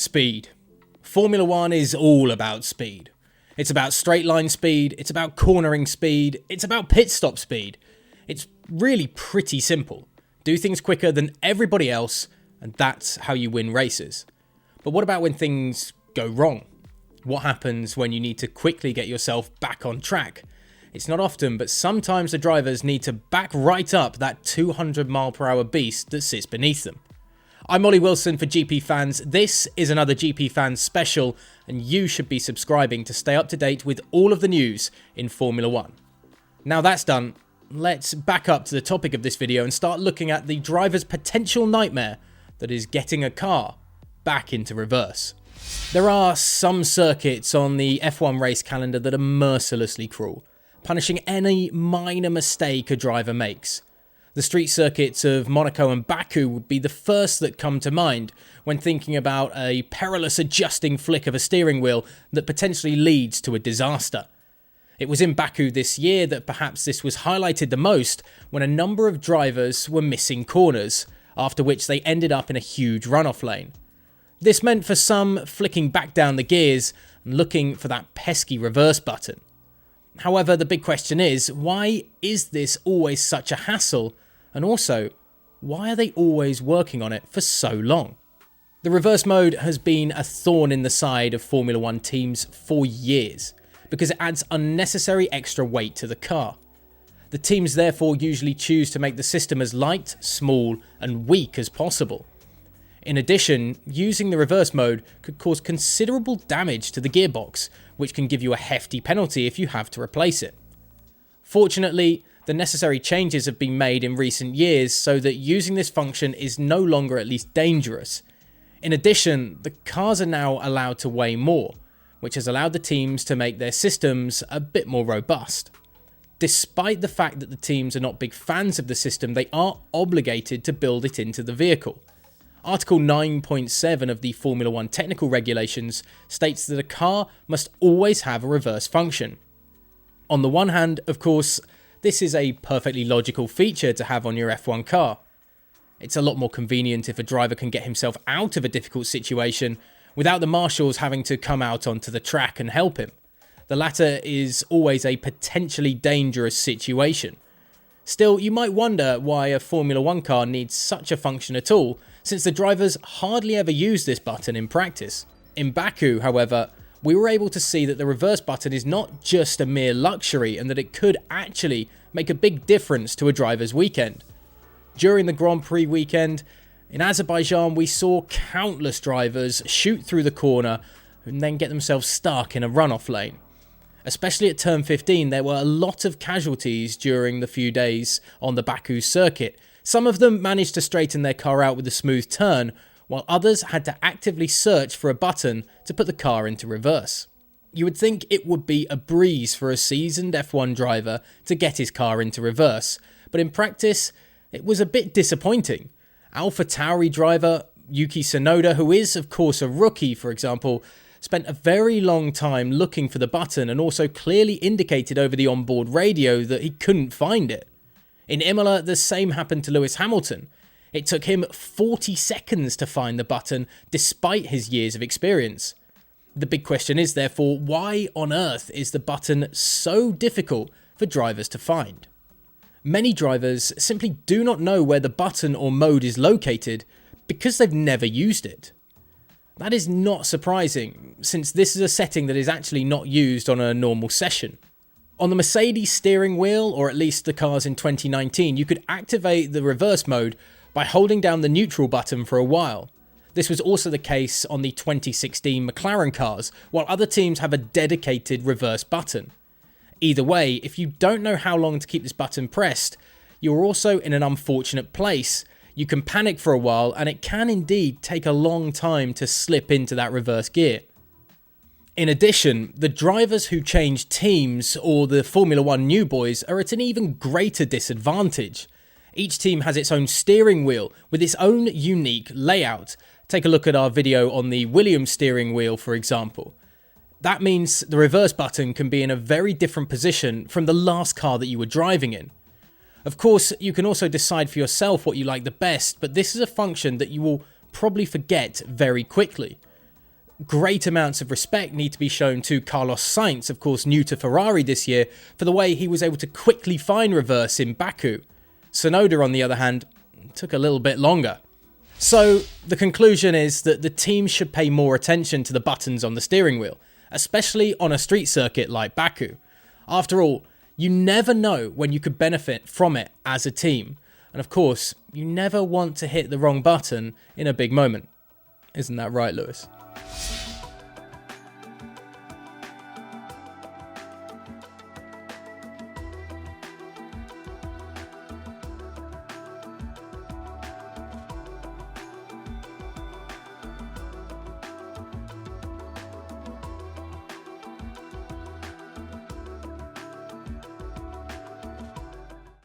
Speed. Formula One is all about speed. It's about straight line speed, it's about cornering speed, it's about pit stop speed. It's really pretty simple. Do things quicker than everybody else, and that's how you win races. But what about when things go wrong? What happens when you need to quickly get yourself back on track? It's not often, but sometimes the drivers need to back right up that 200-mile-per-hour beast that sits beneath them. I'm Ollie Wilson for GPFans. This is another GPFans special, and you should be subscribing to stay up to date with all of the news in Formula One. Now that's done, let's back up to the topic of this video and start looking at the driver's potential nightmare that is getting a car back into reverse. There are some circuits on the F1 race calendar that are mercilessly cruel, punishing any minor mistake a driver makes. The street circuits of Monaco and Baku would be the first that come to mind when thinking about a perilous adjusting flick of a steering wheel that potentially leads to a disaster. It was in Baku this year that perhaps this was highlighted the most, when a number of drivers were missing corners, after which they ended up in a huge runoff lane. This meant for some flicking back down the gears and looking for that pesky reverse button. However, the big question is, why is this always such a hassle? And also, why are they always working on it for so long? The reverse mode has been a thorn in the side of Formula One teams for years, because it adds unnecessary extra weight to the car. The teams therefore usually choose to make the system as light, small, and weak as possible. In addition, using the reverse mode could cause considerable damage to the gearbox, which can give you a hefty penalty if you have to replace it. Fortunately, the necessary changes have been made in recent years so that using this function is no longer at least dangerous. In addition, the cars are now allowed to weigh more, which has allowed the teams to make their systems a bit more robust. Despite the fact that the teams are not big fans of the system, they are obligated to build it into the vehicle. Article 9.7 of the Formula One technical regulations states that a car must always have a reverse function. On the one hand, of course, this is a perfectly logical feature to have on your F1 car. It's a lot more convenient if a driver can get himself out of a difficult situation without the marshals having to come out onto the track and help him. The latter is always a potentially dangerous situation. Still, you might wonder why a Formula One car needs such a function at all, since the drivers hardly ever use this button in practice. In Baku, however, we were able to see that the reverse button is not just a mere luxury and that it could actually make a big difference to a driver's weekend. During the Grand Prix weekend, in Azerbaijan, we saw countless drivers shoot through the corner and then get themselves stuck in a runoff lane. Especially at turn 15, there were a lot of casualties during the few days on the Baku circuit. Some of them managed to straighten their car out with a smooth turn, while others had to actively search for a button to put the car into reverse. You would think it would be a breeze for a seasoned F1 driver to get his car into reverse, but in practice, it was a bit disappointing. AlphaTauri driver Yuki Tsunoda, who is of course a rookie for example, spent a very long time looking for the button and also clearly indicated over the onboard radio that he couldn't find it. In Imola, the same happened to Lewis Hamilton. It took him 40 seconds to find the button despite his years of experience. The big question is therefore, why on earth is the button so difficult for drivers to find? Many drivers simply do not know where the button or mode is located because they've never used it. That is not surprising, since this is a setting that is actually not used on a normal session. On the Mercedes steering wheel, or at least the cars in 2019, you could activate the reverse mode by holding down the neutral button for a while. This was also the case on the 2016 McLaren cars, while other teams have a dedicated reverse button. Either way, if you don't know how long to keep this button pressed, you're also in an unfortunate place. You can panic for a while, and it can indeed take a long time to slip into that reverse gear. In addition, the drivers who change teams or the Formula One new boys are at an even greater disadvantage. Each team has its own steering wheel with its own unique layout. Take a look at our video on the Williams steering wheel, for example. That means the reverse button can be in a very different position from the last car that you were driving in. Of course, you can also decide for yourself what you like the best, but this is a function that you will probably forget very quickly. great amounts of respect need to be shown to Carlos Sainz, of course new to Ferrari this year, for the way he was able to quickly find reverse in Baku. Tsunoda, on the other hand, took a little bit longer. So the conclusion is that the team should pay more attention to the buttons on the steering wheel, especially on a street circuit like Baku. After all, you never know when you could benefit from it as a team. And of course, you never want to hit the wrong button in a big moment. Isn't that right, Lewis?